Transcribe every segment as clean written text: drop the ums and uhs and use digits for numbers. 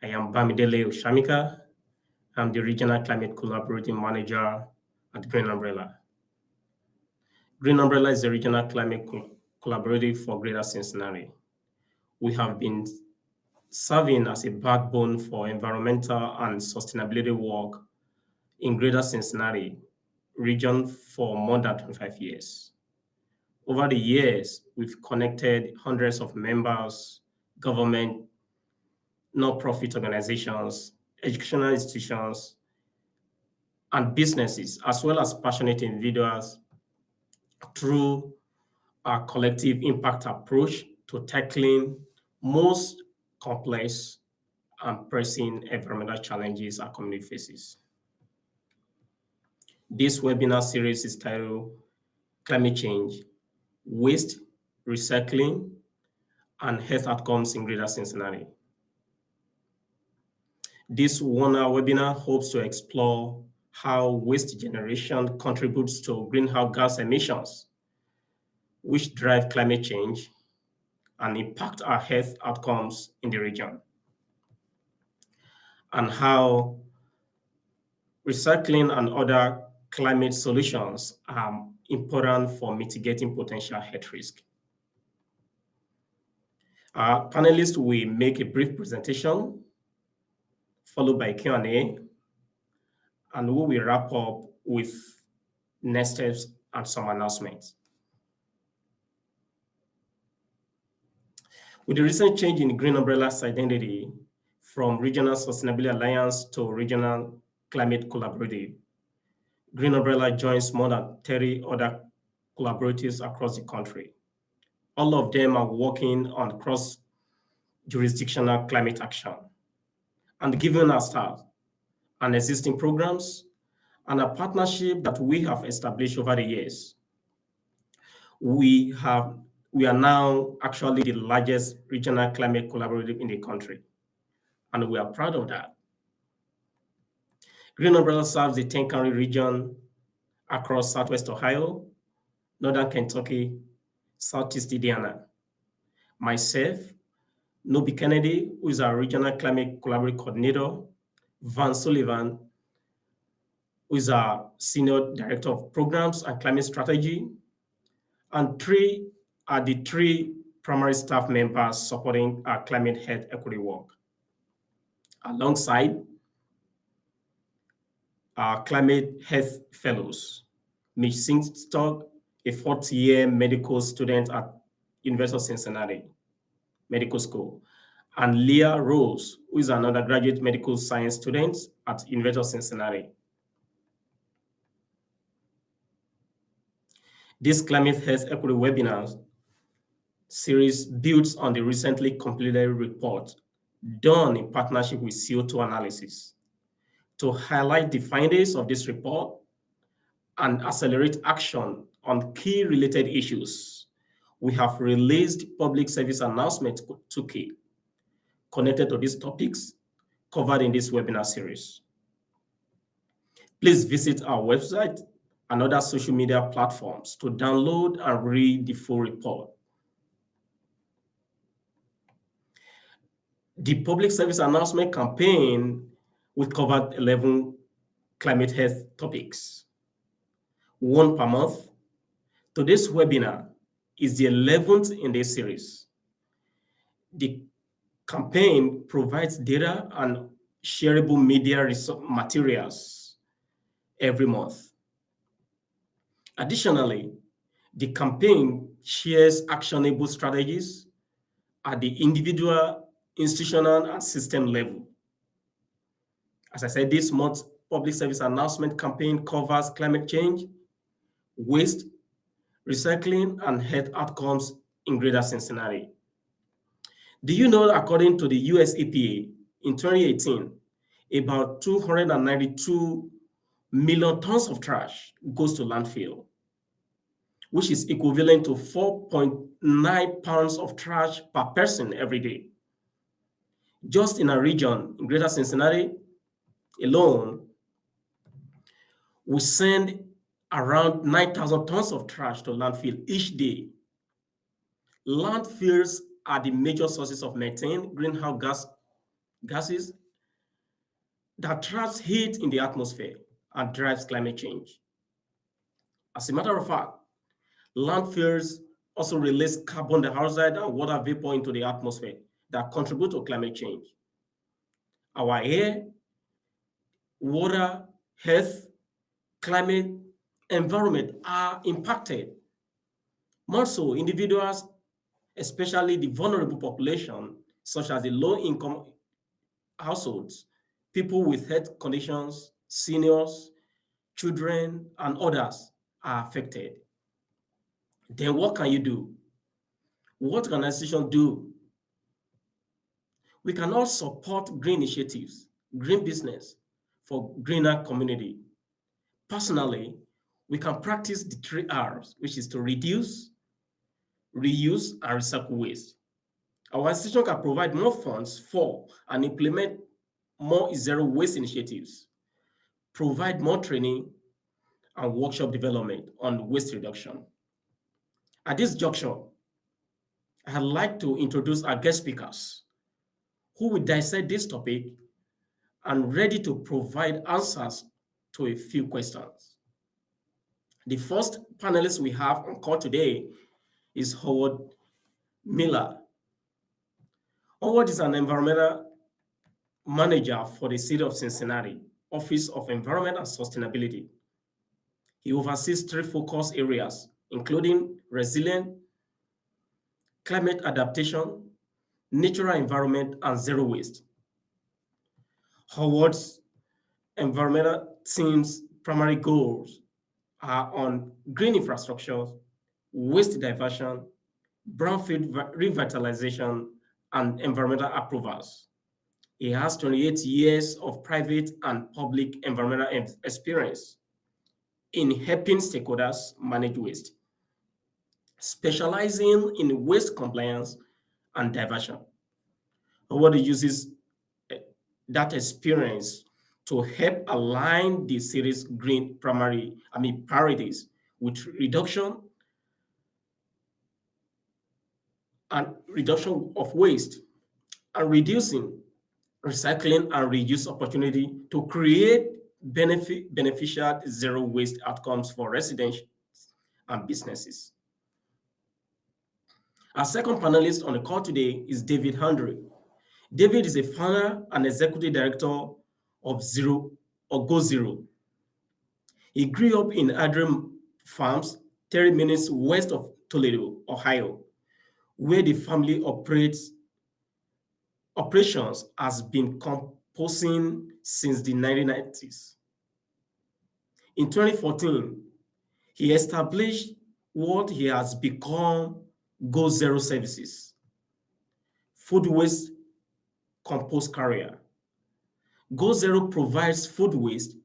I am Bamidele Osamika. I'm the Regional Climate Collaborating Manager at Green Umbrella. Green Umbrella is the regional climate collaborative for Greater Cincinnati. We have been serving as a backbone for environmental and sustainability work in Greater Cincinnati region for more than 25 years. Over the years, we've connected hundreds of members, government, non-profit organizations, educational institutions, and businesses, as well as passionate individuals through our collective impact approach to tackling most complex and pressing environmental challenges our community faces. This webinar series is titled Climate Change, Waste, Recycling, and Health Outcomes in Greater Cincinnati. This one-hour webinar hopes to explore how waste generation contributes to greenhouse gas emissions, which drive climate change and impact our health outcomes in the region, and how recycling and other climate solutions are important for mitigating potential health risk. Our panelists will make a brief presentation, followed by Q&A, and we will wrap up with next steps and some announcements. With the recent change in Green Umbrella's identity from Regional Sustainability Alliance to Regional Climate Collaborative, Green Umbrella joins more than 30 other collaboratives across the country. All of them are working on cross-jurisdictional climate action. And given our staff and existing programs and a partnership that we have established over the years, we are now actually the largest regional climate collaborative in the country, and we are proud of that. Green Umbrella serves the 10-county region across Southwest Ohio, Northern Kentucky, Southeast Indiana. Myself, Nobi Kennedy, who is our Regional Climate Collaborative Coordinator, Van Sullivan, who is our Senior Director of Programs and Climate Strategy, and three primary staff members supporting our climate health equity work. Alongside our climate health fellows, Mitch Singstock, a fourth-year medical student at University of Cincinnati Medical School, and Leah Rose, who is an undergraduate medical science student at University of Cincinnati. This climate health equity webinar series builds on the recently completed report done in partnership with Scioto Analysis to highlight the findings of this report and accelerate action on key related issues. We have released public service announcement toolkit connected to these topics covered in this webinar series. Please visit our website and other social media platforms to download and read the full report. The public service announcement campaign, we covered 11 climate health topics, one per month. Today's webinar is the 11th in this series. The campaign provides data and shareable media materials every month. Additionally, the campaign shares actionable strategies at the individual, institutional, and system level. As I said, this month's public service announcement campaign covers climate change, waste, recycling, and health outcomes in Greater Cincinnati. Do you know that according to the US EPA, in 2018, about 292 million tons of trash goes to landfill, which is equivalent to 4.9 pounds of trash per person every day. Just in our region, in Greater Cincinnati alone, we send around 9,000 tons of trash to landfill each day. Landfills are the major sources of methane, greenhouse gas gases that traps heat in the atmosphere and drives climate change. As a matter of fact, landfills also release carbon dioxide and water vapor into the atmosphere that contribute to climate change. Our air, water, health, climate, environment are impacted. More so, individuals, especially the vulnerable population, such as the low-income households, people with health conditions, seniors, children, and others are affected. Then what can you do? What can organizations do? We can all support green initiatives, green business for greener community. Personally, we can practice the 3 Rs, which is to reduce, reuse, and recycle waste. Our institution can provide more funds for and implement more zero waste initiatives, provide more training and workshop development on waste reduction. At this juncture, I'd like to introduce our guest speakers who will dissect this topic and ready to provide answers to a few questions. The first panelist we have on call today is Howard Miller. Howard is an environmental manager for the City of Cincinnati, Office of Environment and Sustainability. He oversees 3 focus areas, including resilient, climate adaptation, natural environment, and zero waste. Howard's environmental team's primary goals are on green infrastructure, waste diversion, brownfield revitalization, and environmental approvals. He has 28 years of private and public environmental experience in helping stakeholders manage waste, specializing in waste compliance and diversion. Howard uses that experience to help align the city's green priorities with reduction of waste and reducing recycling and reuse opportunity to create beneficial zero waste outcomes for residents and businesses. Our second panelist on the call today is David Andre. David is a founder and executive director of GoZERO. He grew up in Adrian Farms, 30 minutes west of Toledo, Ohio, where the family operations has been composing since the 1990s. In 2014, he established what he has become GoZERO Services, food waste compost carrier. GoZERO provides food waste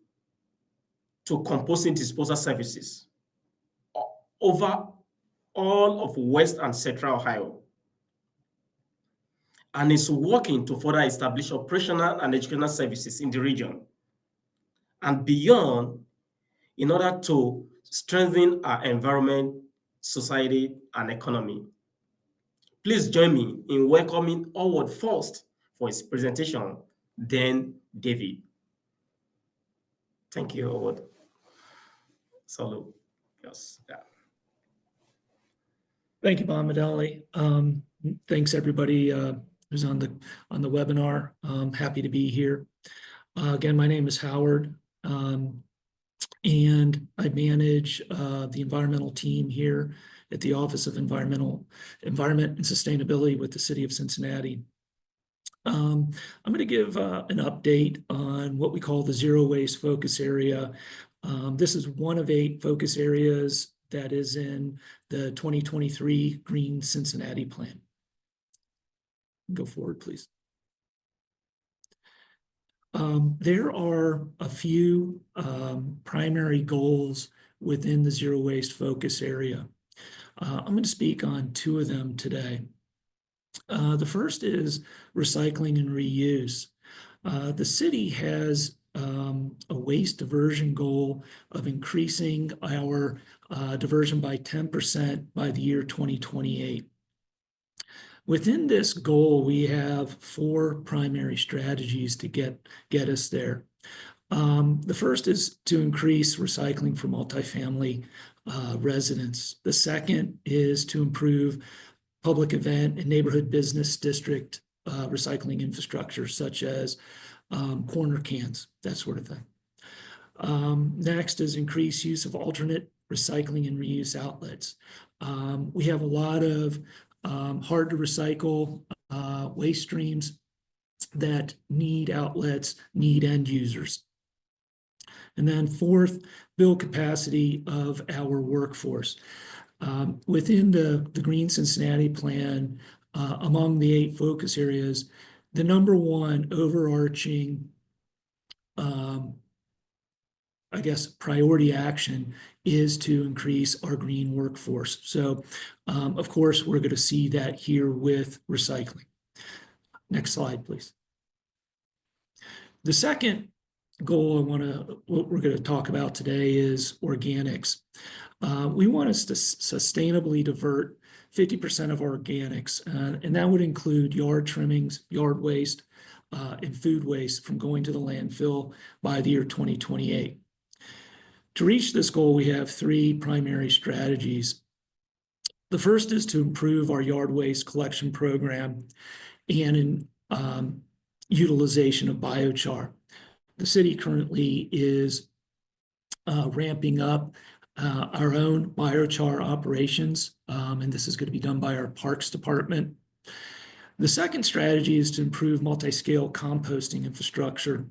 to composting disposal services over all of West and Central Ohio, and is working to further establish operational and educational services in the region and beyond in order to strengthen our environment, society, and economy. Please join me in welcoming Howard first for his presentation, then David. Thank you, Howard. Salute. Yes. Yeah. Thank you, Bamidele. Thanks everybody who's on the webinar. Happy to be here. Again, my name is Howard, and I manage the environmental team here at the Office of Environment and Sustainability with the City of Cincinnati. I'm going to give an update on what we call the zero waste focus area. This is one of 8 focus areas that is in the 2023 Green Cincinnati Plan. Go forward, please. There are a few primary goals within the zero waste focus area. I'm going to speak on 2 of them today. The first is recycling and reuse. The city has a waste diversion goal of increasing our diversion by 10% by the year 2028. Within this goal, we have 4 primary strategies to get us there. The first is to increase recycling for multifamily residents. The second is to improve public event and neighborhood business district recycling infrastructure, such as corner cans, that sort of thing. Next is increase use of alternate recycling and reuse outlets. We have a lot of hard to recycle waste streams that need outlets, need end users. And then fourth, build capacity of our workforce. Within the Green Cincinnati plan, among the 8 focus areas, the number one overarching I guess priority action is to increase our green workforce. So, of course, we're going to see that here with recycling. Next slide, please. The second goal what we're going to talk about today is organics. We want us to sustainably divert 50% of organics, and that would include yard trimmings, yard waste, and food waste from going to the landfill by the year 2028. To reach this goal, we have 3 primary strategies. The first is to improve our yard waste collection program and utilization of biochar. The city currently is ramping up our own biochar operations, and this is going to be done by our Parks Department. The second strategy is to improve multi-scale composting infrastructure.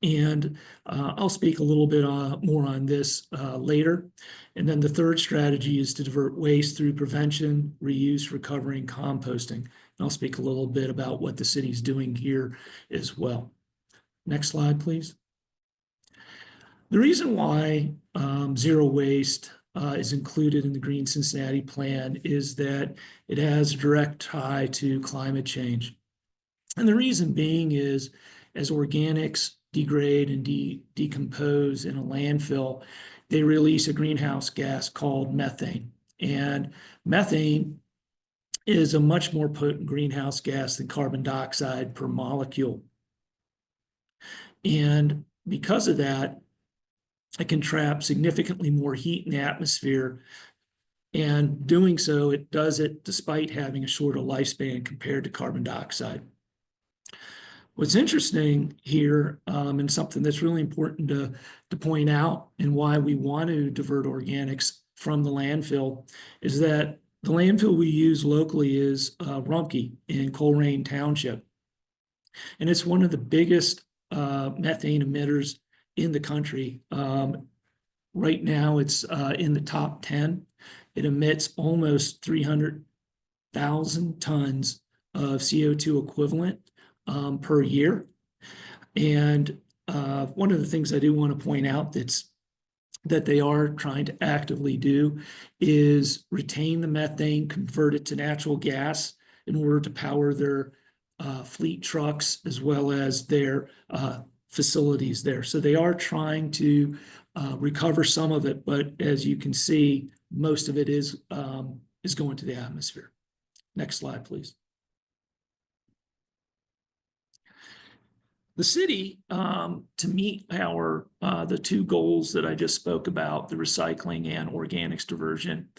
And I'll speak a little bit more on this later. And then the third strategy is to divert waste through prevention, reuse, recovery, and composting. And I'll speak a little bit about what the city's doing here as well. Next slide, please. The reason why zero waste is included in the Green Cincinnati plan is that it has a direct tie to climate change. And the reason being is as organics degrade and decompose in a landfill, they release a greenhouse gas called methane. And methane is a much more potent greenhouse gas than carbon dioxide per molecule. And because of that, it can trap significantly more heat in the atmosphere. And doing so, it does it despite having a shorter lifespan compared to carbon dioxide. What's interesting here, and something that's really important to point out and why we want to divert organics from the landfill, is that the landfill we use locally is Rumpke in Colerain Township. And it's one of the biggest methane emitters in the country. Right now, it's in the top 10. It emits almost 300,000 tons of CO2 equivalent per year. And one of the things I do want to point out that they are trying to actively do is retain the methane, convert it to natural gas in order to power their fleet trucks as well as their facilities there. So they are trying to recover some of it, but as you can see, most of it is going to the atmosphere. Next slide, please. The city, to meet the 2 goals that I just spoke about, the recycling and organics diversion,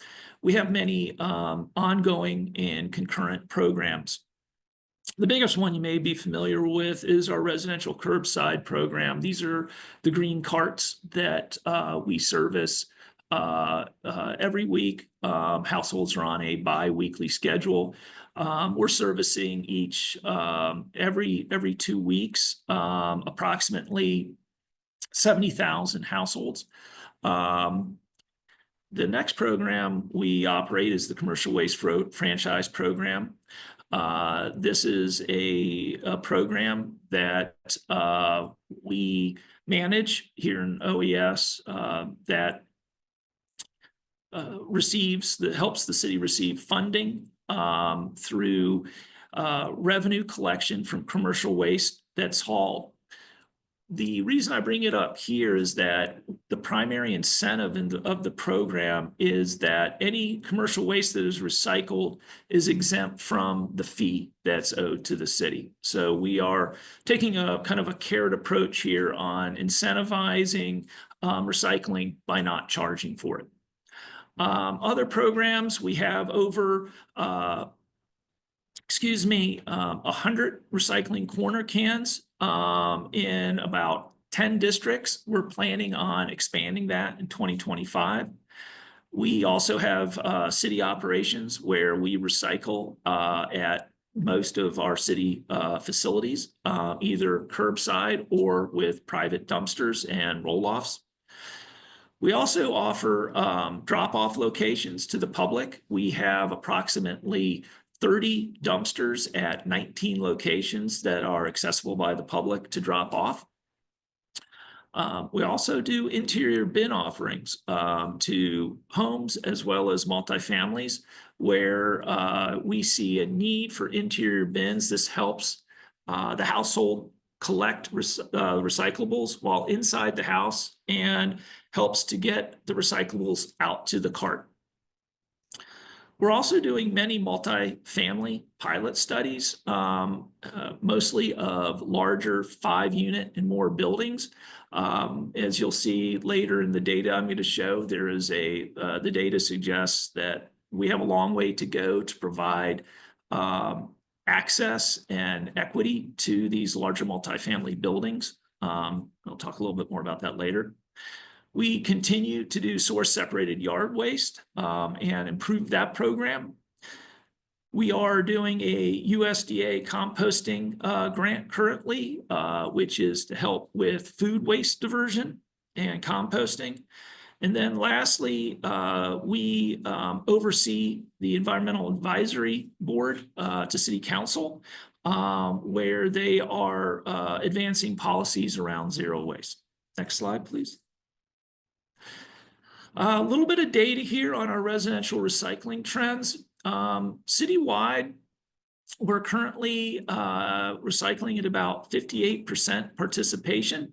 we have many ongoing and concurrent programs. The biggest one you may be familiar with is our residential curbside program. These are the green carts that we service every week. Households are on a bi-weekly schedule. We're servicing each every 2 weeks, approximately 70,000 households. The next program we operate is the Commercial Waste Franchise Program. This is a program that we manage here in OES that helps the city receive funding through revenue collection from commercial waste that's hauled. The reason I bring it up here is that the primary incentive of the program is that any commercial waste that is recycled is exempt from the fee that's owed to the city. So we are taking a kind of a carrot approach here on incentivizing recycling by not charging for it. Other programs, we have over 100 recycling corner cans in about 10 districts. We're planning on expanding that in 2025. We also have city operations where we recycle at most of our city facilities, either curbside or with private dumpsters and roll-offs. We also offer drop-off locations to the public. We have approximately 30 dumpsters at 19 locations that are accessible by the public to drop off. We also do interior bin offerings to homes as well as multifamilies where we see a need for interior bins. This helps the household collect recyclables while inside the house and helps to get the recyclables out to the cart. We're also doing many multi-family pilot studies, mostly of larger 5-unit and more buildings. As you'll see later in the data I'm going to show, there is the data suggests that we have a long way to go to provide access and equity to these larger multifamily buildings. I'll talk a little bit more about that later. We continue to do source separated yard waste and improve that program. We are doing a USDA composting grant currently, which is to help with food waste diversion and composting. And then lastly, we oversee the Environmental Advisory Board to City Council, where they are advancing policies around zero waste. Next slide, please. A little bit of data here on our residential recycling trends. Citywide, we're currently recycling at about 58% participation.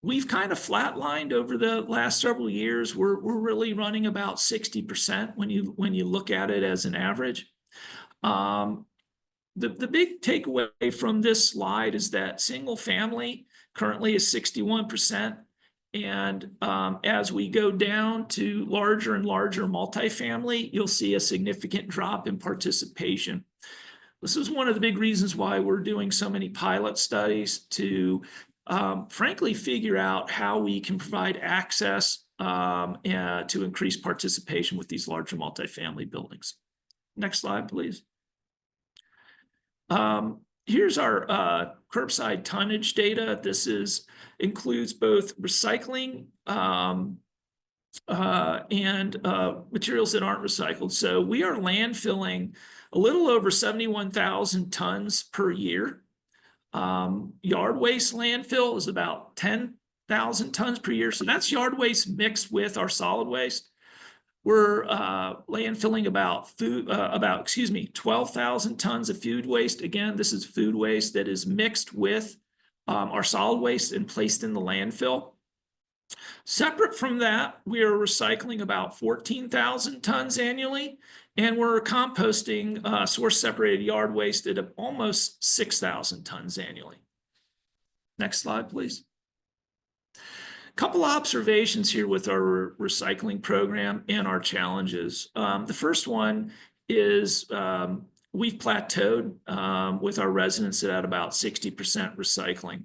We've kind of flatlined over the last several years. We're really running about 60% when you look at it as an average. The big takeaway from this slide is that single family currently is 61%. And as we go down to larger and larger multifamily, you'll see a significant drop in participation. This is one of the big reasons why we're doing so many pilot studies to frankly figure out how we can provide access to increase participation with these larger multifamily buildings. Next slide, please. Here's our curbside tonnage data. This includes both recycling and materials that aren't recycled. So we are landfilling a little over 71,000 tons per year. Yard waste landfill is about 10,000 tons per year. So that's yard waste mixed with our solid waste. We're landfilling about 12,000 tons of food waste. Again, this is food waste that is mixed with our solid waste and placed in the landfill. Separate from that, we are recycling about 14,000 tons annually, and we're composting source separated yard waste at almost 6,000 tons annually. Next slide, please. Couple observations here with our recycling program and our challenges. The first one is we've plateaued with our residents at about 60% recycling.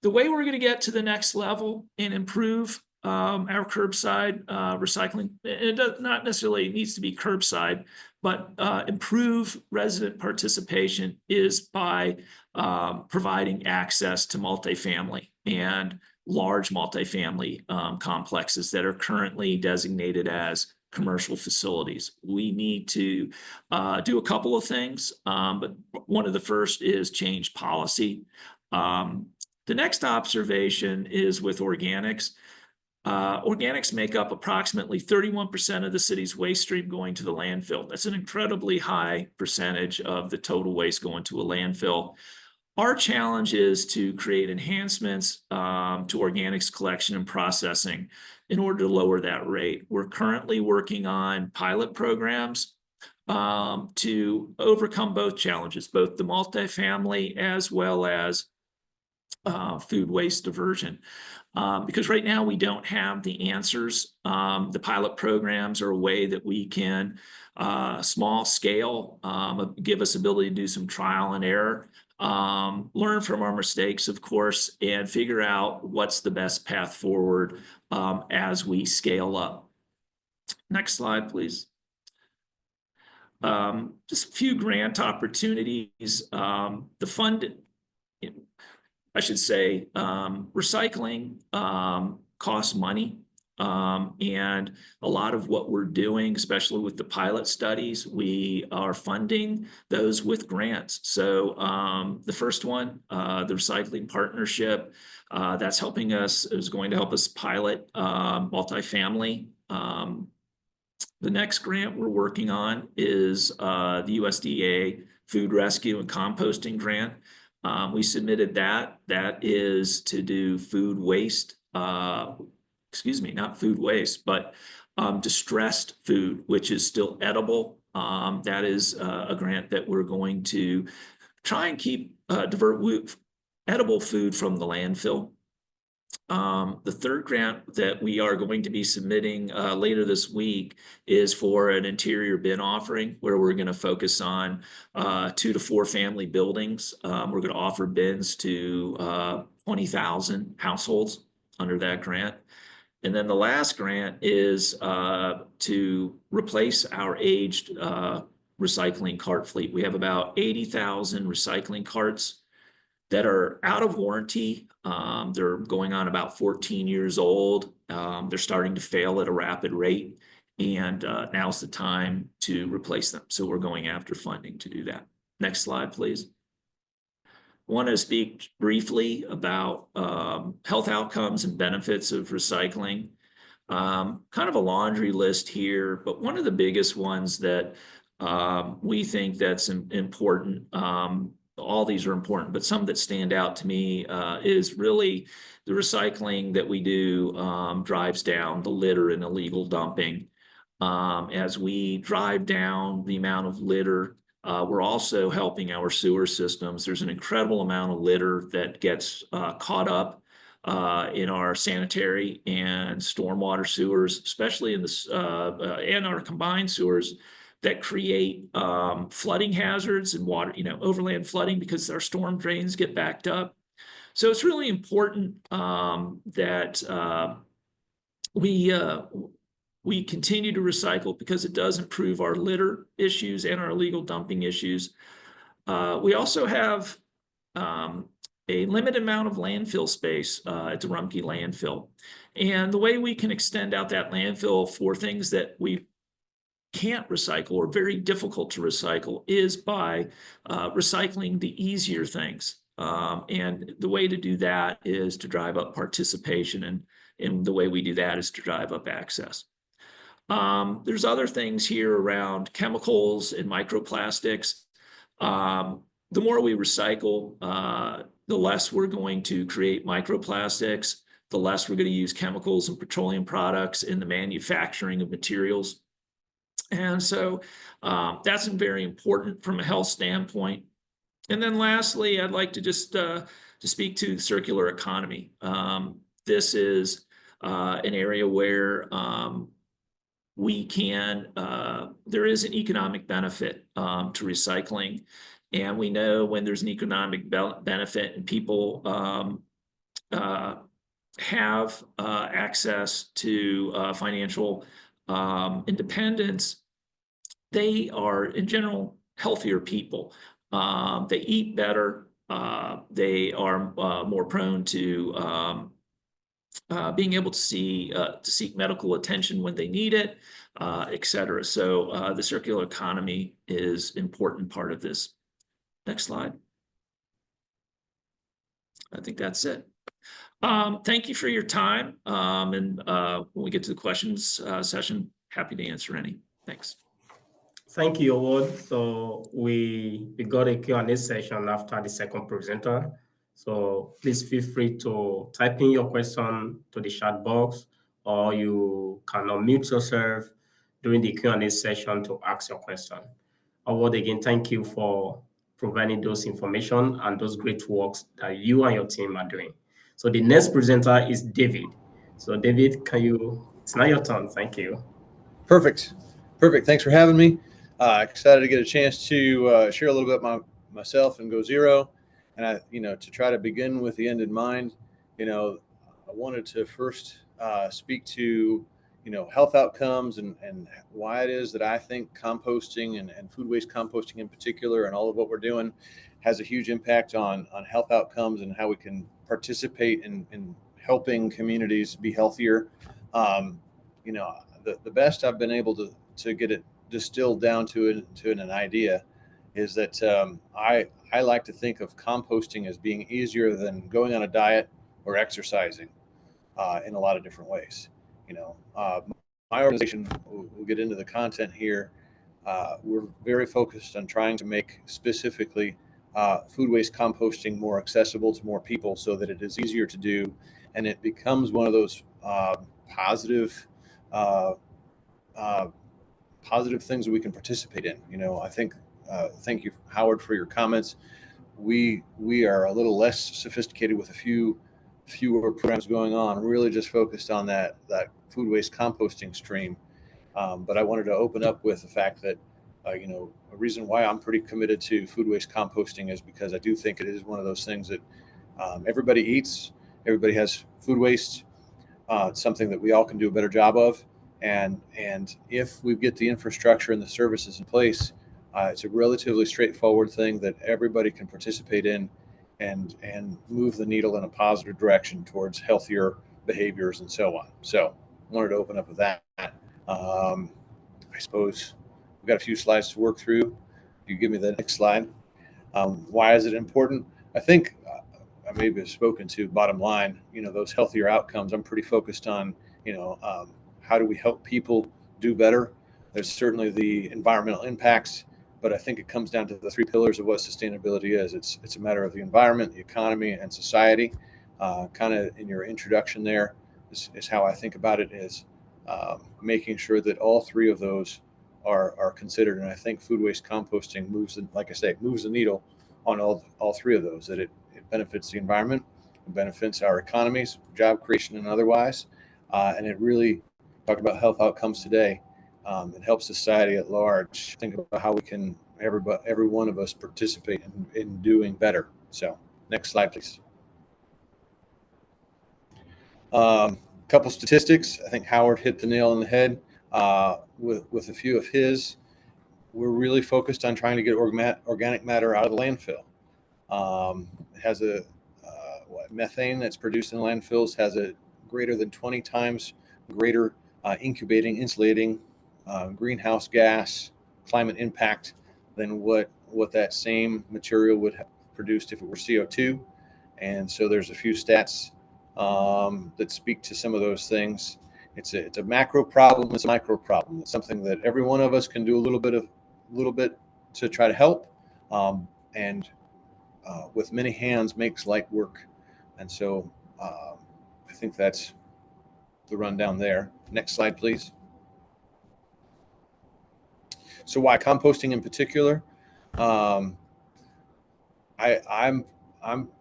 The way we're going to get to the next level and improve our curbside recycling, it does not necessarily needs to be curbside, but improve resident participation is by providing access to multifamily and large multifamily complexes that are currently designated as commercial facilities. We need to do a couple of things, but one of the first is change policy. The next observation is with organics. Organics make up approximately 31% of the city's waste stream going to the landfill. That's an incredibly high percentage of the total waste going to a landfill. Our challenge is to create enhancements to organics collection and processing in order to lower that rate. We're currently working on pilot programs to overcome both challenges, both the multifamily as well as food waste diversion. Because right now we don't have the answers. The pilot programs are a way that we can small scale, give us ability to do some trial and error, learn from our mistakes, of course, and figure out what's the best path forward as we scale up. Next slide, please. Just a few grant opportunities. The fund, I should say, recycling costs money. And a lot of what we're doing, especially with the pilot studies, we are funding those with grants. So the first one, the Recycling Partnership, that's helping us, is going to help us pilot multifamily. The next grant we're working on is the USDA Food Rescue and Composting Grant. We submitted that. That is to do food waste, excuse me, not food waste, but distressed food, which is still edible. That is a grant that we're going to try and keep divert edible food from the landfill. The third grant that we are going to be submitting later this week is for an interior bin offering, where we're going to focus on 2 to 4 family buildings. We're going to offer bins to 20,000 households under that grant. And then the last grant is to replace our aged recycling cart fleet. We have about 80,000 recycling carts that are out of warranty. They're going on about 14 years old. They're starting to fail at a rapid rate, and now's the time to replace them. So we're going after funding to do that. Next slide, please. I want to speak briefly about health outcomes and benefits of recycling. Kind of a laundry list here, but one of the biggest ones that we think that's important, all these are important, but some that stand out to me is really the recycling that we do drives down the litter and illegal dumping. As we drive down the amount of litter, we're also helping our sewer systems. There's an incredible amount of litter that gets caught up in our sanitary and stormwater sewers, especially in the and our combined sewers, that create flooding hazards and water, overland flooding, because our storm drains get backed up. So it's really important that we continue to recycle, because it does improve our litter issues and our illegal dumping issues. We also have a limited amount of landfill space at the Rumpke landfill. And the way we can extend out that landfill for things that we can't recycle or very difficult to recycle is by recycling the easier things. And the way to do that is to drive up participation, and the way we do that is to drive up access. There's other things here around chemicals and microplastics. The more we recycle, the less we're going to create microplastics, the less we're going to use chemicals and petroleum products in the manufacturing of materials. And so that's very important from a health standpoint. And then lastly, I'd like to just to speak to the circular economy. This is an area where we can, there is an economic benefit to recycling. And we know when there's an economic benefit and people have access to financial independence, they are in general healthier people. They eat better. They are more prone to being able to seek medical attention when they need it, et cetera. So the circular economy is an important part of this. Next slide. I think that's it. Thank you for your time. And when we get to the questions session, happy to answer any. Thanks. Thank you, Award. So we got a Q&A session after the second presenter. So please feel free to type in your question to the chat box, or you can unmute yourself during the Q&A session to ask your question. Award, again, thank you for providing those information and those great works that you and your team are doing. So the next presenter is David. So David, it's now your turn. Thank you. Perfect. Thanks for having me. Excited to get a chance to share a little bit about myself and GoZERO. And to try to begin with the end in mind, I wanted to first speak to, health outcomes and why it is that I think composting and food waste composting in particular, and all of what we're doing, has a huge impact on health outcomes and how we can participate in helping communities be healthier. The best I've been able to get it distilled down to an idea is that I like to think of composting as being easier than going on a diet or exercising in a lot of different ways. My organization, we'll get into the content here. We're very focused on trying to make specifically food waste composting more accessible to more people so that it is easier to do, and it becomes one of those positive things that we can participate in. I think, thank you, Howard, for your comments. We are a little less sophisticated with fewer programs going on, really just focused on that food waste composting stream. But I wanted to open up with the fact that, a reason why I'm pretty committed to food waste composting is because I do think it is one of those things that everybody eats, everybody has food waste. It's something that we all can do a better job of. And if we get the infrastructure and the services in place, it's a relatively straightforward thing that everybody can participate in and move the needle in a positive direction towards healthier behaviors and so on. So I wanted to open up with that. I suppose we've got a few slides to work through. You give me the next slide. Why is it important? I think I maybe have spoken to bottom line, those healthier outcomes. I'm pretty focused on, how do we help people do better? There's certainly the environmental impacts, but I think it comes down to the three pillars of what sustainability is. It's a matter of the environment, the economy, and society. Kind of in your introduction there is how I think about it, is making sure that all three of those are considered. And I think food waste composting moves the needle on all three of those, that it benefits the environment, it benefits our economies, job creation and otherwise. And it really, talk about health outcomes today, it helps society at large think about how we can, every one of us, participate in doing better. So next slide, please. Couple statistics. I think Howard hit the nail on the head with a few of his. We're really focused on trying to get organic matter out of the landfill. It has methane that's produced in landfills has a greater than 20 times greater incubating, insulating greenhouse gas climate impact than what that same material would have produced if it were CO2. And so there's a few stats that speak to some of those things. It's a macro problem. It's a micro problem. It's something that every one of us can do a little bit to try to help. And with many hands makes light work. And so I think that's the rundown there. Next slide, please. So why composting in particular? I'm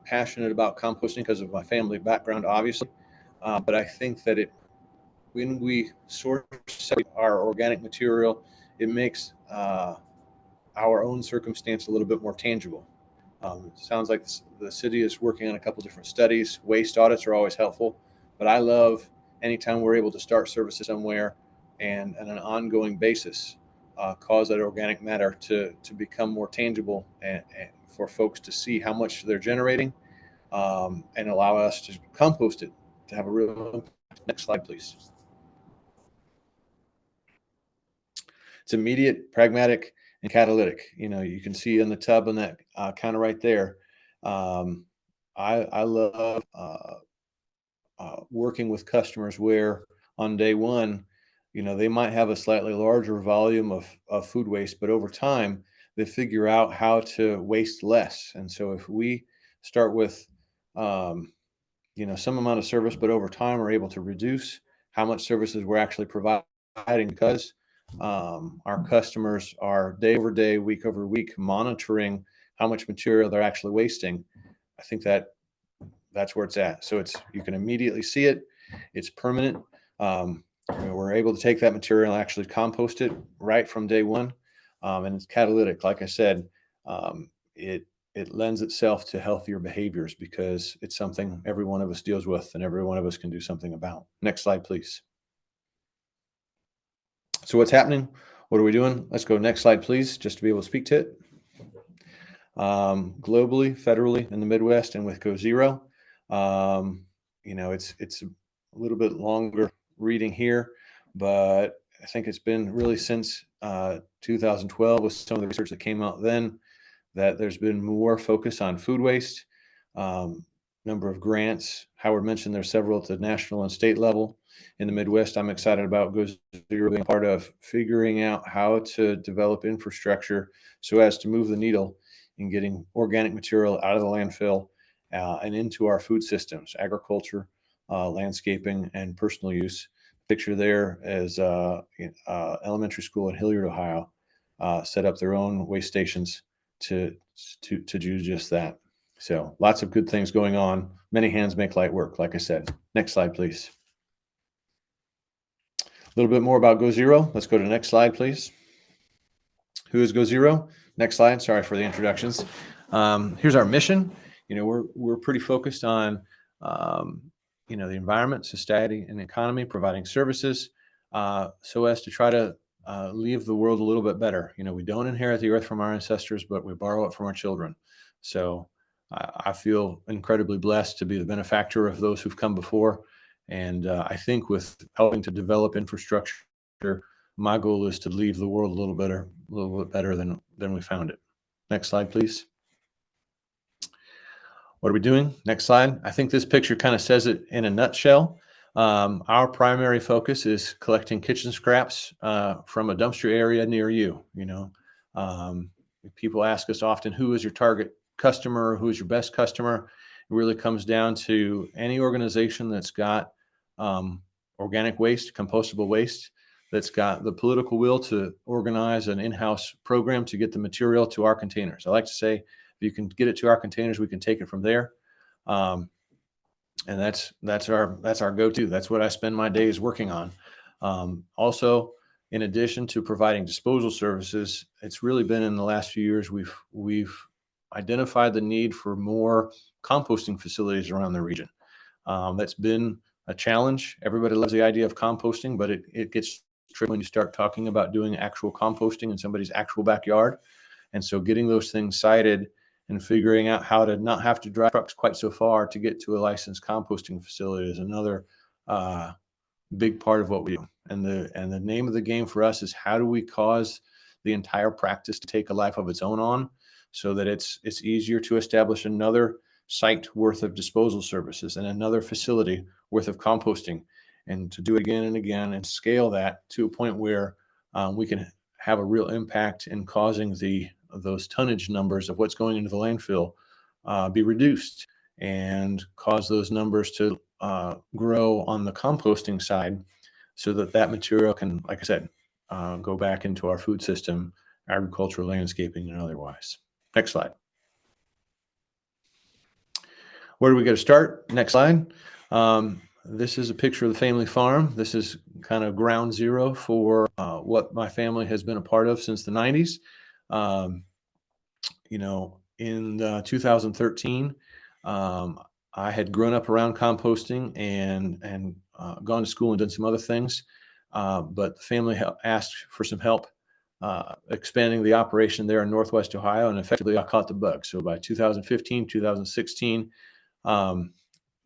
passionate about composting because of my family background, obviously. But I think that when we source our organic material, it makes our own circumstance a little bit more tangible. It sounds like the city is working on a couple different studies. Waste audits are always helpful, but I love anytime we're able to start services somewhere and on an ongoing basis cause that organic matter to become more tangible and for folks to see how much they're generating and allow us to compost it to have a real impact. Next slide, please. It's immediate, pragmatic, and catalytic. You can see in the tub on that counter right there. I love working with customers where on day one, they might have a slightly larger volume of food waste, but over time, they figure out how to waste less. And so if we start with, some amount of service, but over time are able to reduce how much services we're actually providing, because our customers are day over day, week over week, monitoring how much material they're actually wasting. I think that's where it's at. So you can immediately see it. It's permanent. We're able to take that material and actually compost it right from day one. And it's catalytic. Like I said, it lends itself to healthier behaviors because it's something every one of us deals with and every one of us can do something about. Next slide, please. So what's happening? What are we doing? Let's go next slide, please, just to be able to speak to it. Globally, federally, in the Midwest, and with GoZERO, it's a little bit longer reading here, but I think it's been really since 2012 with some of the research that came out then that there's been more focus on food waste, number of grants. Howard mentioned there's several at the national and state level. In the Midwest, I'm excited about GoZERO being part of figuring out how to develop infrastructure so as to move the needle in getting organic material out of the landfill and into our food systems, agriculture, landscaping, and personal use. Picture there as elementary school in Hilliard, Ohio, set up their own waste stations to do just that. So lots of good things going on. Many hands make light work, like I said. Next slide, please. A little bit more about GoZERO. Let's go to the next slide, please. Who is GoZERO? Next slide. Sorry for the introductions. Here's our mission. We're pretty focused on the environment, society, and economy, providing services so as to try to leave the world a little bit better. We don't inherit the earth from our ancestors, but we borrow it from our children. So I feel incredibly blessed to be the benefactor of those who've come before. And I think with helping to develop infrastructure, my goal is to leave the world a little bit better than we found it. Next slide, please. What are we doing? Next slide. I think this picture kind of says it in a nutshell. Our primary focus is collecting kitchen scraps from a dumpster area near you. People ask us often, who is your target customer? Who is your best customer? It really comes down to any organization that's got organic waste, compostable waste, that's got the political will to organize an in-house program to get the material to our containers. I like to say, if you can get it to our containers, we can take it from there. And that's our go-to. That's what I spend my days working on. Also, in addition to providing disposal services, it's really been in the last few years we've identified the need for more composting facilities around the region. That's been a challenge. Everybody loves the idea of composting, but it gets tricky when you start talking about doing actual composting in somebody's actual backyard. And so getting those things sited and figuring out how to not have to drive trucks quite so far to get to a licensed composting facility is another big part of what we do. And the name of the game for us is, how do we cause the entire practice to take a life of its own on, so that it's easier to establish another site worth of disposal services and another facility worth of composting, and to do it again and again and scale that to a point where we can have a real impact in causing those tonnage numbers of what's going into the landfill be reduced, and cause those numbers to grow on the composting side, so that material can, like I said, go back into our food system, agriculture, landscaping, and otherwise. Next slide. Where do we get to start? Next slide. This is a picture of the family farm. This is kind of ground zero for what my family has been a part of since the 90s. In 2013, I had grown up around composting and gone to school and done some other things, but the family asked for some help expanding the operation there in Northwest Ohio, and effectively I caught the bug. So by 2015, 2016,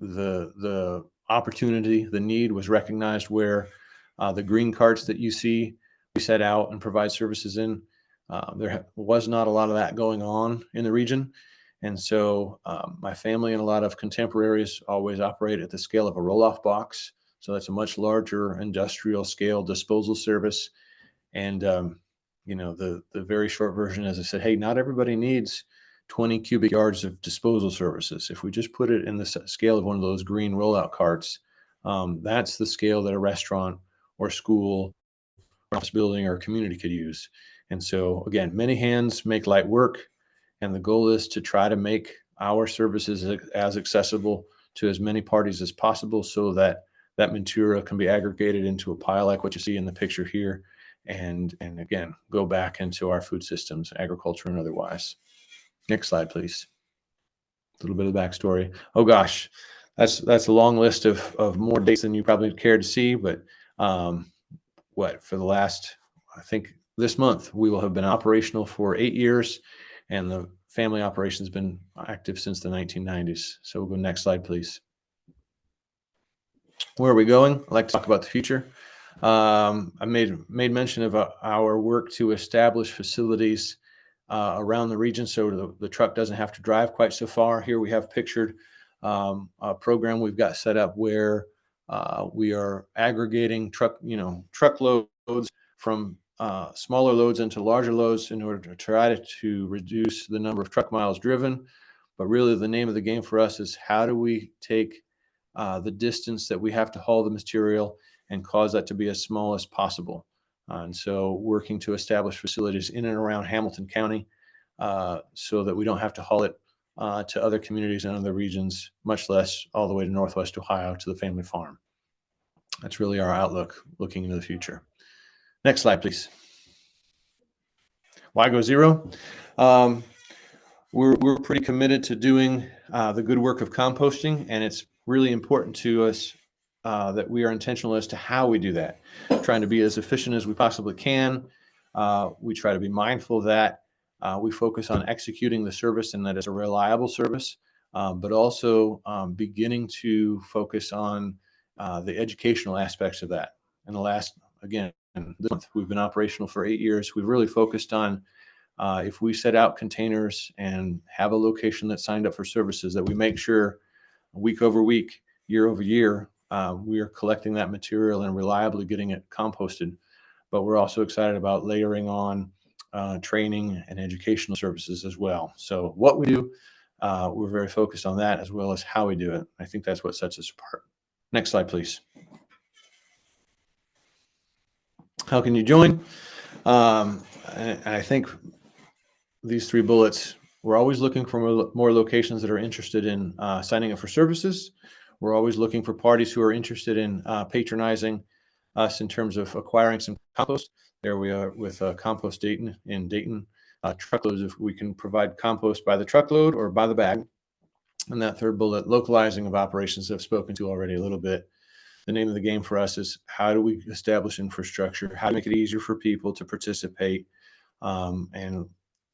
the opportunity, the need was recognized, where the green carts that you see we set out and provide services in, there was not a lot of that going on in the region. And so my family and a lot of contemporaries always operate at the scale of a roll-off box. So that's a much larger industrial scale disposal service. And, the very short version, as I said, hey, not everybody needs 20 cubic yards of disposal services. If we just put it in the scale of one of those green rollout carts, that's the scale that a restaurant or school or office building or community could use. And so, again, many hands make light work. And the goal is to try to make our services as accessible to as many parties as possible so that that material can be aggregated into a pile like what you see in the picture here. And again, go back into our food systems, agriculture and otherwise. Next slide, please. A little bit of the backstory. Oh gosh, that's a long list of more dates than you probably care to see, but for the last, I think this month, we will have been operational for 8 years, and the family operation has been active since the 1990s. So we'll go next slide, please. Where are we going? I'd like to talk about the future. I made mention of our work to establish facilities around the region so the truck doesn't have to drive quite so far. Here we have pictured a program we've got set up where we are aggregating truckloads from smaller loads into larger loads in order to try to reduce the number of truck miles driven. But really the name of the game for us is how do we take the distance that we have to haul the material and cause that to be as small as possible. And so working to establish facilities in and around Hamilton County so that we don't have to haul it to other communities and other regions, much less all the way to Northwest Ohio to the family farm. That's really our outlook looking into the future. Next slide, please. Why GoZERO? We're pretty committed to doing the good work of composting, and it's really important to us that we are intentional as to how we do that. Trying to be as efficient as we possibly can. We try to be mindful that we focus on executing the service and that it's a reliable service, but also beginning to focus on the educational aspects of that. And the last, again, this month, we've been operational for 8 years. We've really focused on if we set out containers and have a location that's signed up for services, that we make sure week over week, year over year, we are collecting that material and reliably getting it composted. But we're also excited about layering on training and educational services as well. So what we do, we're very focused on that as well as how we do it. I think that's what sets us apart. Next slide, please. How can you join? And I think these 3 bullets, we're always looking for more locations that are interested in signing up for services. We're always looking for parties who are interested in patronizing us in terms of acquiring some compost. There we are with Compost Dayton in Dayton. Truckloads, if we can provide compost by the truckload or by the bag. And that 3rd bullet, localizing of operations, I've spoken to already a little bit. The name of the game for us is how do we establish infrastructure, how to make it easier for people to participate. And,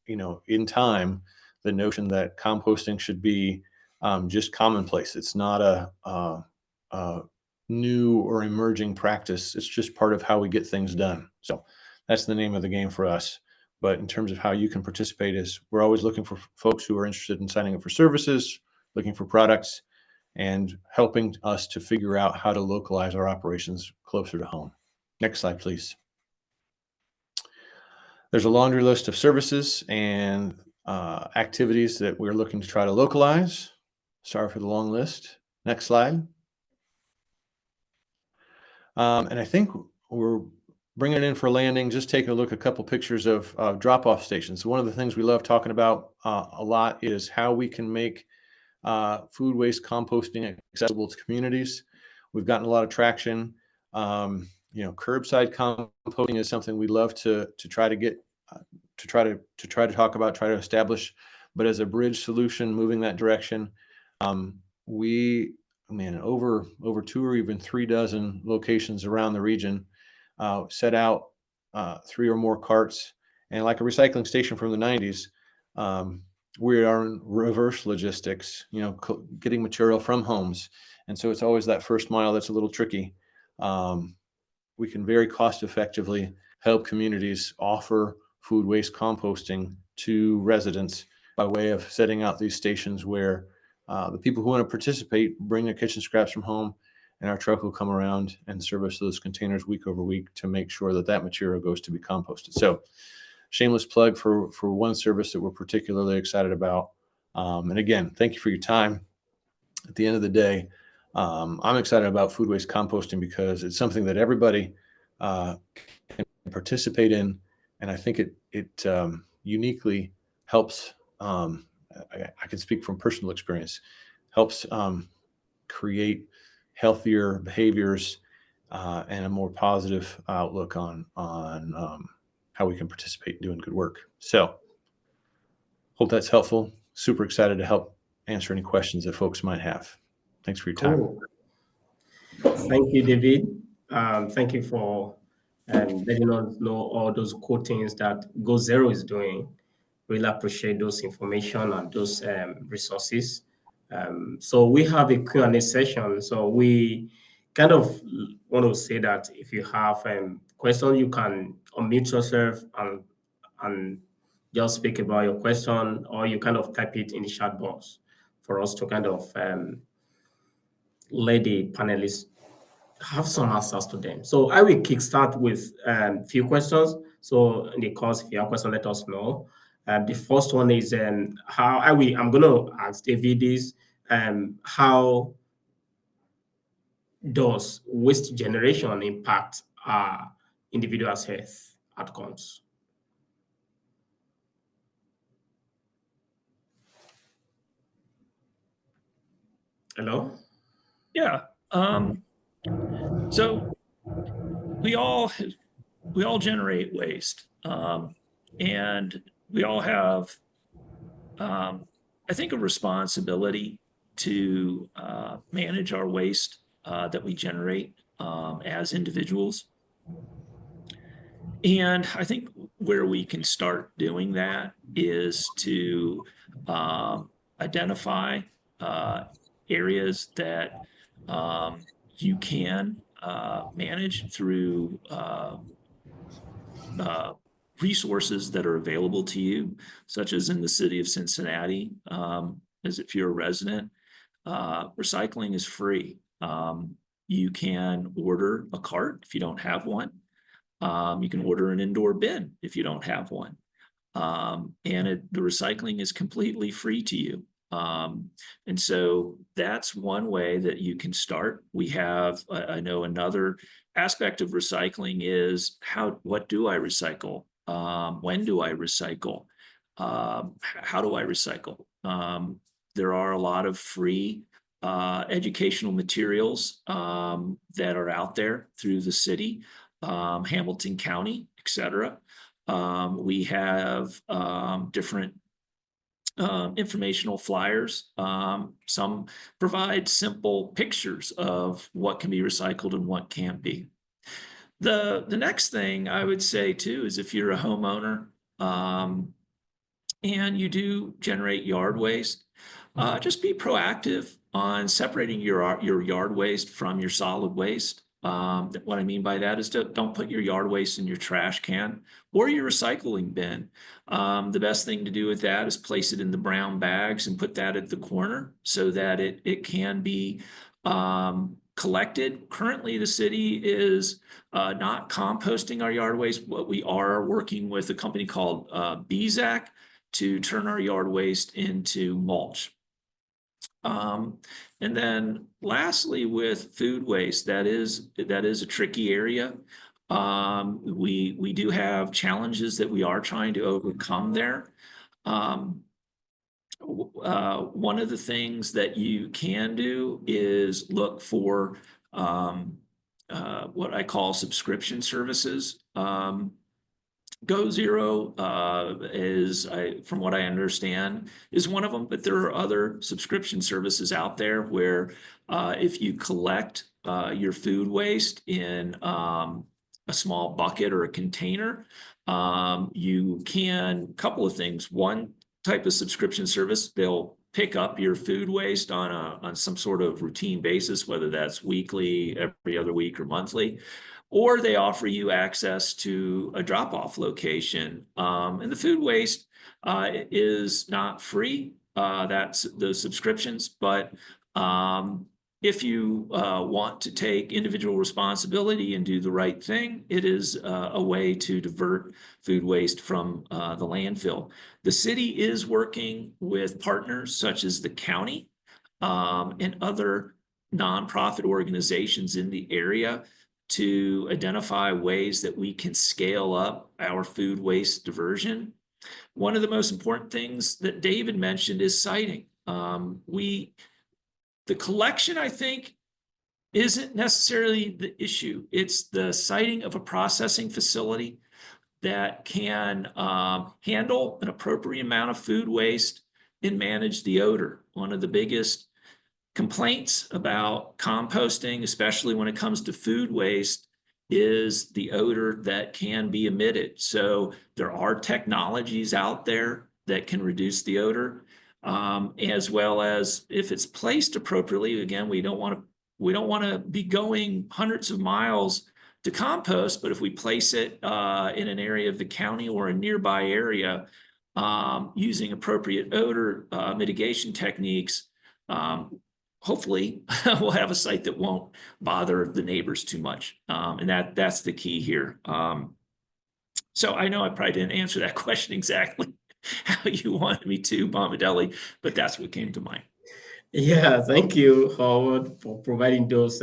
in time, the notion that composting should be just commonplace. It's not a new or emerging practice. It's just part of how we get things done. So that's the name of the game for us. But in terms of how you can participate, is we're always looking for folks who are interested in signing up for services, looking for products, and helping us to figure out how to localize our operations closer to home. Next slide, please. There's a laundry list of services and activities that we're looking to try to localize. Sorry for the long list. Next slide. And I think we're bringing it in for landing. Just take a look, a couple pictures of drop-off stations. One of the things we love talking about a lot is how we can make food waste composting accessible to communities. We've gotten a lot of traction. Curbside composting is something we love to try to get to talk about, try to establish. But as a bridge solution, moving that direction, over 2 or even 3 dozen locations around the region set out 3 or more carts, and like a recycling station from the 90s. We are in reverse logistics, getting material from homes. And so it's always that first mile that's a little tricky. We can very cost effectively help communities offer food waste composting to residents by way of setting out these stations where the people who want to participate bring their kitchen scraps from home, and our truck will come around and service those containers week over week to make sure that that material goes to be composted. So shameless plug for one service that we're particularly excited about. And again, thank you for your time. At the end of the day, I'm excited about food waste composting because it's something that everybody can participate in, and I think it uniquely helps. I can speak from personal experience, helps create healthier behaviors and a more positive outlook on how we can participate in doing good work. So hope that's helpful. Super excited to help answer any questions that folks might have. Thanks for your time. Cool. Thank you, David. Thank you for letting us know all those cool things that GoZERO is doing. Really appreciate those information and those resources. So we have a Q&A session. So we kind of want to say that if you have questions, you can unmute yourself and just speak about your question, or you kind of type it in the chat box for us to kind of let the panelists have some answers to them. So I will kickstart with a few questions. So in the course, if you have questions, let us know. The first one is I'm going to ask David is how does waste generation impact individuals' health outcomes? Hello? Yeah. So we all generate waste, and we all have, I think, a responsibility to manage our waste that we generate as individuals. And I think where we can start doing that is to identify areas that you can manage through resources that are available to you, such as in the city of Cincinnati, as if you're a resident, recycling is free. You can order a cart if you don't have one. You can order an indoor bin if you don't have one. And the recycling is completely free to you. And so that's one way that you can start. We have, I know another aspect of recycling is what do I recycle? When do I recycle? How do I recycle? There are a lot of free educational materials that are out there through the city, Hamilton County, etc. We have different informational flyers. Some provide simple pictures of what can be recycled and what can't be. The next thing I would say too is if you're a homeowner and you do generate yard waste, just be proactive on separating your yard waste from your solid waste. What I mean by that is don't put your yard waste in your trash can or your recycling bin. The best thing to do with that is place it in the brown bags and put that at the corner so that it can be collected. Currently, the city is not composting our yard waste, but we are working with a company called BZAC to turn our yard waste into mulch. And then lastly, with food waste, that is a tricky area. We do have challenges that we are trying to overcome there. One of the things that you can do is look for what I call subscription services. GoZERO is, from what I understand, is one of them, but there are other subscription services out there where if you collect your food waste in a small bucket or a container, you can, couple of things. One type of subscription service, they'll pick up your food waste on some sort of routine basis, whether that's weekly, every other week, or monthly. Or they offer you access to a drop-off location. And the food waste is not free. That's those subscriptions, but if you want to take individual responsibility and do the right thing, it is a way to divert food waste from the landfill. The city is working with partners such as the county and other nonprofit organizations in the area to identify ways that we can scale up our food waste diversion. One of the most important things that David mentioned is siting. The collection, I think, isn't necessarily the issue. It's the siting of a processing facility that can handle an appropriate amount of food waste and manage the odor. One of the biggest complaints about composting, especially when it comes to food waste, is the odor that can be emitted. So there are technologies out there that can reduce the odor, as well as if it's placed appropriately. Again, we don't want to be going hundreds of miles to compost, but if we place it in an area of the county or a nearby area, using appropriate odor mitigation techniques, hopefully we'll have a site that won't bother the neighbors too much. And that's the key here. So I know I probably didn't answer that question exactly how you wanted me to, Bamidele, but that's what came to mind. Yeah, thank you, Howard, for providing those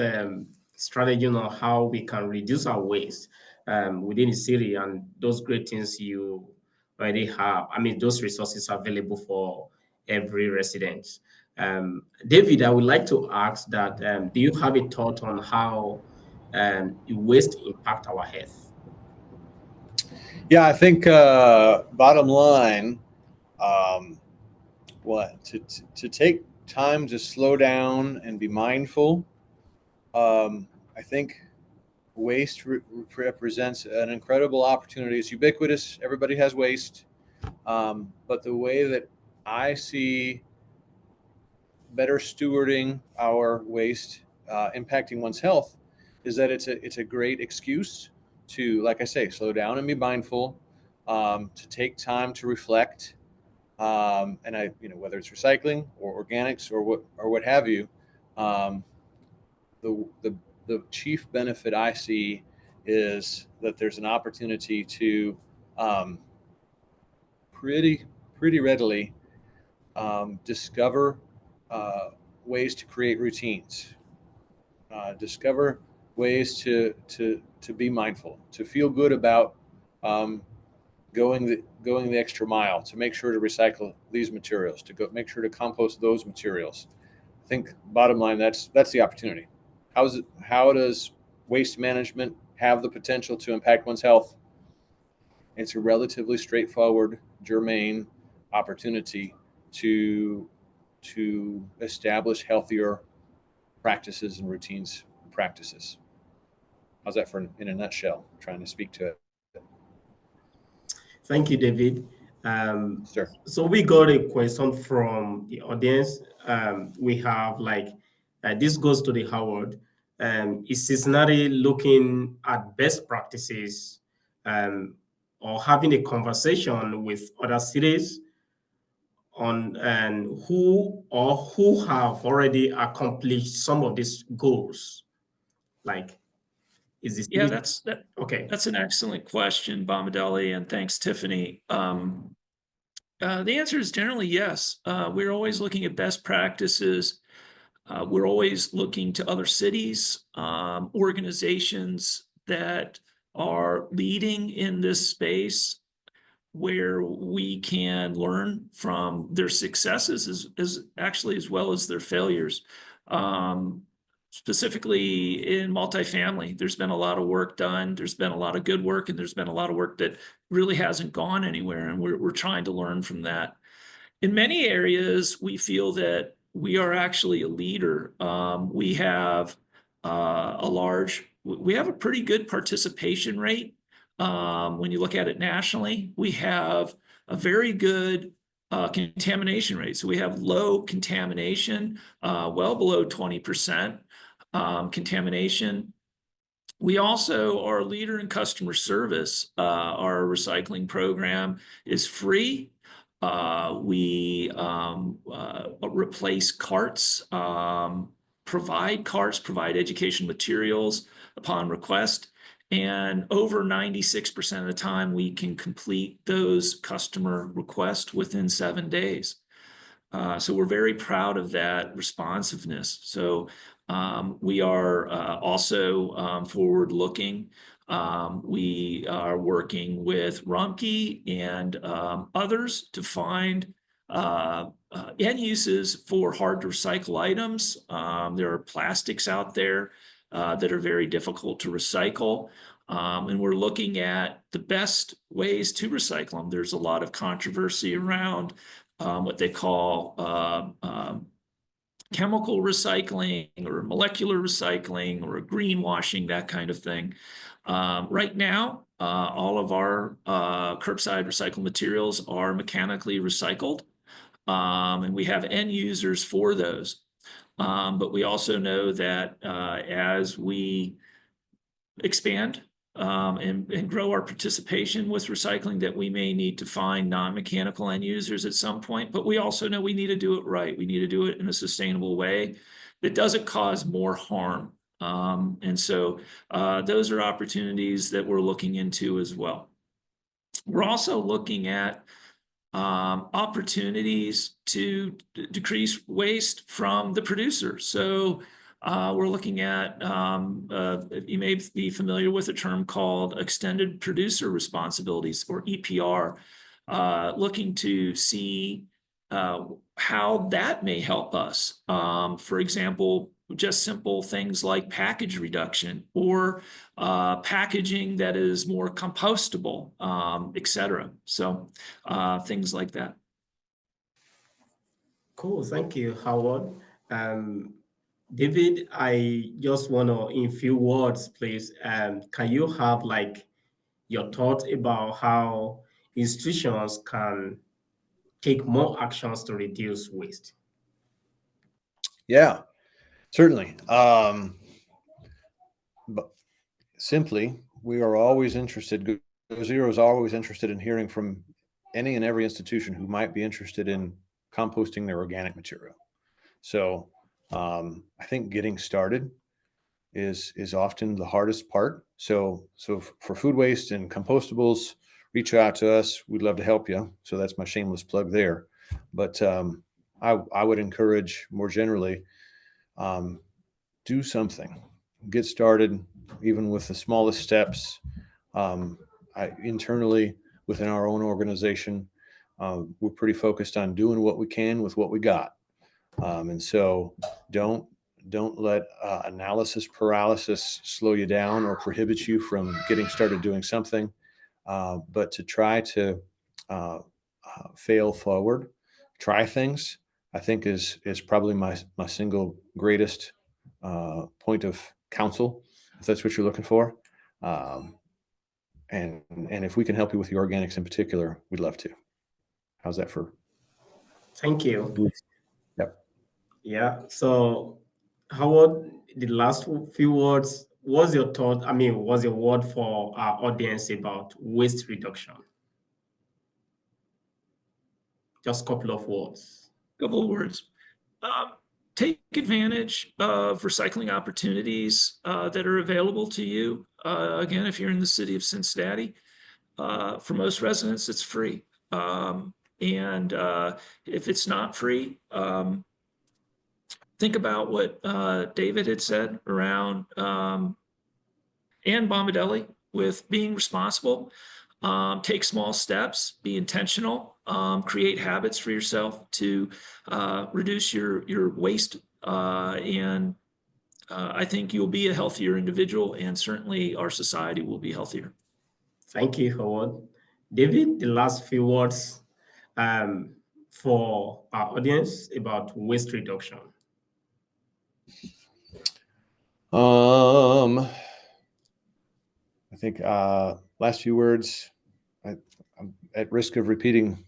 strategies on how we can reduce our waste within the city, and those great things you already have. I mean, those resources are available for every resident. David, I would like to ask that, do you have a thought on how waste impact our health? Yeah, I think bottom line, to take time to slow down and be mindful. I think waste represents an incredible opportunity. It's ubiquitous. Everybody has waste. But the way that I see better stewarding our waste impacting one's health is that it's a great excuse to, like I say, slow down and be mindful, to take time to reflect, and whether it's recycling or organics or what have you. The chief benefit I see is that there's an opportunity to pretty readily discover ways to create routines, discover ways to be mindful, to feel good about going the extra mile, to make sure to recycle these materials, to make sure to compost those materials. I think bottom line, that's the opportunity. How does waste management have the potential to impact one's health? It's a relatively straightforward, germane opportunity to establish healthier practices and routines and practices. How's that in a nutshell? I'm trying to speak to it. Thank you, David. Sure. So we got a question from the audience. We have this goes to the Howard. Is Cincinnati looking at best practices or having a conversation with other cities on who have already accomplished some of these goals? Like, is this? Yeah, okay. That's an excellent question, Bamidele, and thanks, Tiffany. The answer is generally yes. We're always looking at best practices. We're always looking to other cities, organizations that are leading in this space, where we can learn from their successes as well as their failures. Specifically in multifamily, there's been a lot of work done. There's been a lot of good work, and there's been a lot of work that really hasn't gone anywhere, and we're trying to learn from that. In many areas, we feel that we are actually a leader. We have a pretty good participation rate. When you look at it nationally, we have a very good contamination rate. So we have low contamination, well below 20% contamination. We also are a leader in customer service. Our recycling program is free. We replace carts provide carts, provide education materials upon request. And over 96% of the time, we can complete those customer requests within 7 days. So we're very proud of that responsiveness. So we are also forward-looking. We are working with Rumpke and others to find end uses for hard to recycle items. There are plastics out there that are very difficult to recycle. And we're looking at the best ways to recycle them. There's a lot of controversy around what they call chemical recycling or molecular recycling or greenwashing, that kind of thing. Right now, all of our curbside recycled materials are mechanically recycled, and we have end users for those. But we also know that as we expand and grow our participation with recycling, that we may need to find non-mechanical end users at some point, but we also know we need to do it right. We need to do it in a sustainable way that doesn't cause more harm. And so those are opportunities that we're looking into as well. We're also looking at opportunities to decrease waste from the producer. So we're looking at, you may be familiar with a term called extended producer responsibilities, or EPR, looking to see how that may help us. For example, just simple things like package reduction or packaging that is more compostable, et cetera. So things like that. Cool. Thank you, Howard. David, I just want to, in few words, please, can you have like your thoughts about how institutions can take more actions to reduce waste? Yeah, certainly. But simply, we are always interested. GoZERO is always interested in hearing from any and every institution who might be interested in composting their organic material. So I think getting started is often the hardest part. So for food waste and compostables, reach out to us. We'd love to help you. So that's my shameless plug there. But I would encourage more generally, do something, get started, even with the smallest steps. Internally within our own organization, we're pretty focused on doing what we can with what we got. And so don't let analysis paralysis slow you down or prohibit you from getting started doing something, but to try to fail forward, try things, I think is probably my single greatest point of counsel, if that's what you're looking for. And if we can help you with the organics in particular, we'd love to. How's that for? Thank you. Yep. Yeah. So, Howard, the last few words, what's your thought? I mean, what's your word for our audience about waste reduction? Just a couple of words. Couple of words. Take advantage of recycling opportunities that are available to you. Again, if you're in the city of Cincinnati, for most residents, it's free. And if it's not free, think about what David had said around and Bamidele with being responsible. Take small steps, be intentional, create habits for yourself to reduce your waste. And I think you'll be a healthier individual, and certainly our society will be healthier. Thank you, Howard. David, the last few words for our audience about waste reduction. I think last few words, I'm at risk of repeating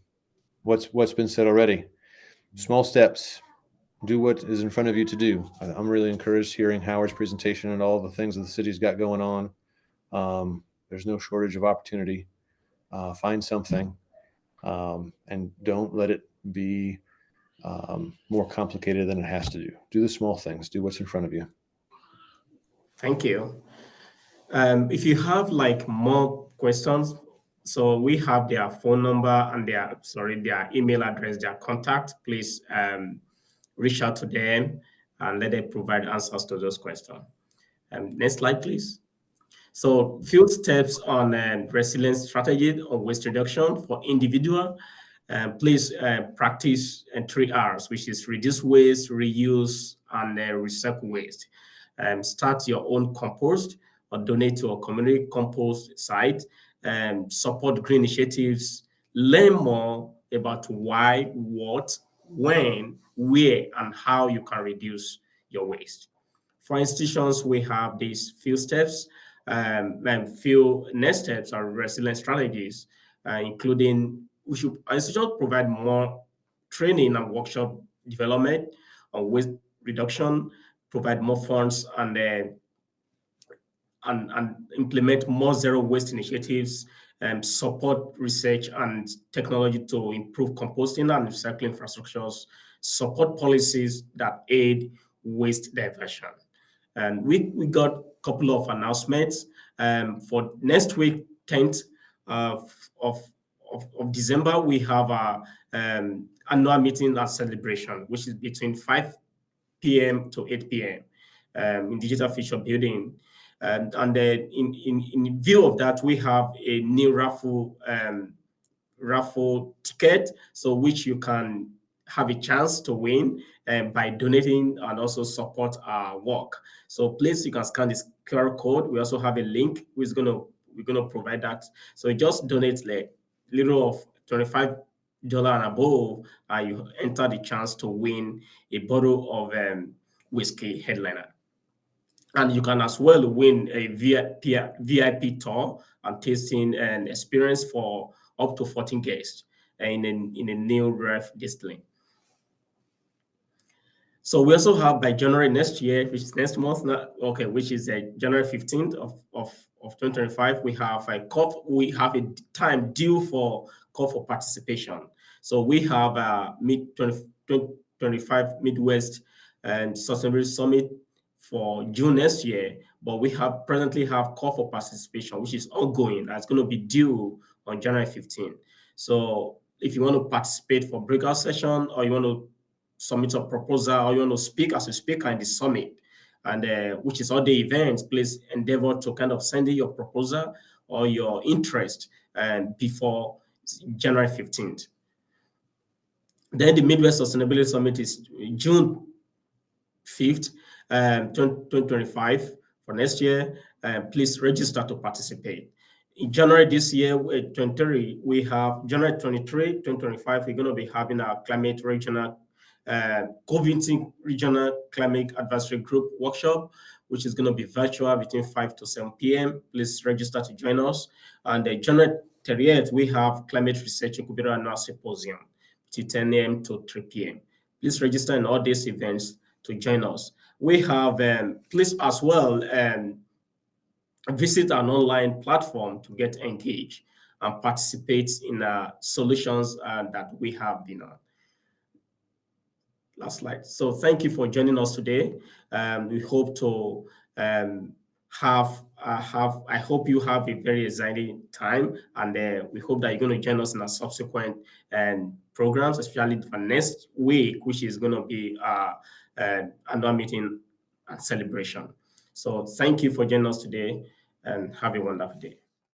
what's been said already. Small steps, do what is in front of you to do. I'm really encouraged hearing Howard's presentation and all the things that the city's got going on. There's no shortage of opportunity. Find something, and don't let it be more complicated than it has to do. Do the small things. Do what's in front of you. Thank you. If you have like more questions, so we have their phone number and their email address, their contact. Please reach out to them and let them provide answers to those questions. Next slide, please. So few steps on resilience strategy or waste reduction for individual. Please practice 3 R's, which is reduce waste, reuse, and recycle waste. Start your own compost or donate to a community compost site. Support green initiatives. Learn more about why, what, when, where, and how you can reduce your waste. For institutions, we have these few steps, and few next steps are resilience strategies, including institutions provide more training and workshop development on waste reduction, provide more funds and implement more zero waste initiatives, support research and technology to improve composting and recycling infrastructures, support policies that aid waste diversion. And we got a couple of announcements for next week, 10th of December. We have our annual meeting and celebration, which is between 5 p.m. to 8 p.m. In Digital Future Building. And then in view of that, we have a new raffle ticket, so which you can have a chance to win by donating and also support our work. So please, you can scan this QR code. We also have a link we're gonna provide that. So just donate like little of $25 and above, and you enter the chance to win a bottle of whiskey Headliner. And you can as well win a VIP tour and tasting and experience for up to 14 guests in a new ref distilling. So we also have by January next year, which is next month, which is January 15th of 2025, we have a time due for call for participation. So we have a mid-2025 Midwest and Sustainability Summit for June next year, but we presently have call for participation, which is ongoing. That's going to be due on January 15th. So if you want to participate for breakout session, or you want to submit a proposal, or you want to speak as a speaker in the summit, and which is all the events, please endeavor to kind of send in your proposal or your interest before January 15th. Then the Midwest Sustainability Summit is June 5th, 2025 for next year. Please register to participate. In January this year, 23, we have January 23, 2025, we're going to be having our climate regional COVID-19 Regional Climate Advisory Group workshop, which is going to be virtual between 5 to 7 p.m. Please register to join us. And January 30th, we have Climate Research Incubator Annual Symposium between 10 a.m. to 3 p.m. Please register in all these events to join us. We have, please as well, visit an online platform to get engaged and participate in solutions that we have been on. Last slide. So thank you for joining us today. We hope to I hope you have a very exciting time, and we hope that you're going to join us in our subsequent programs, especially for next week, which is going to be our annual meeting and celebration. So thank you for joining us today, and have a wonderful day.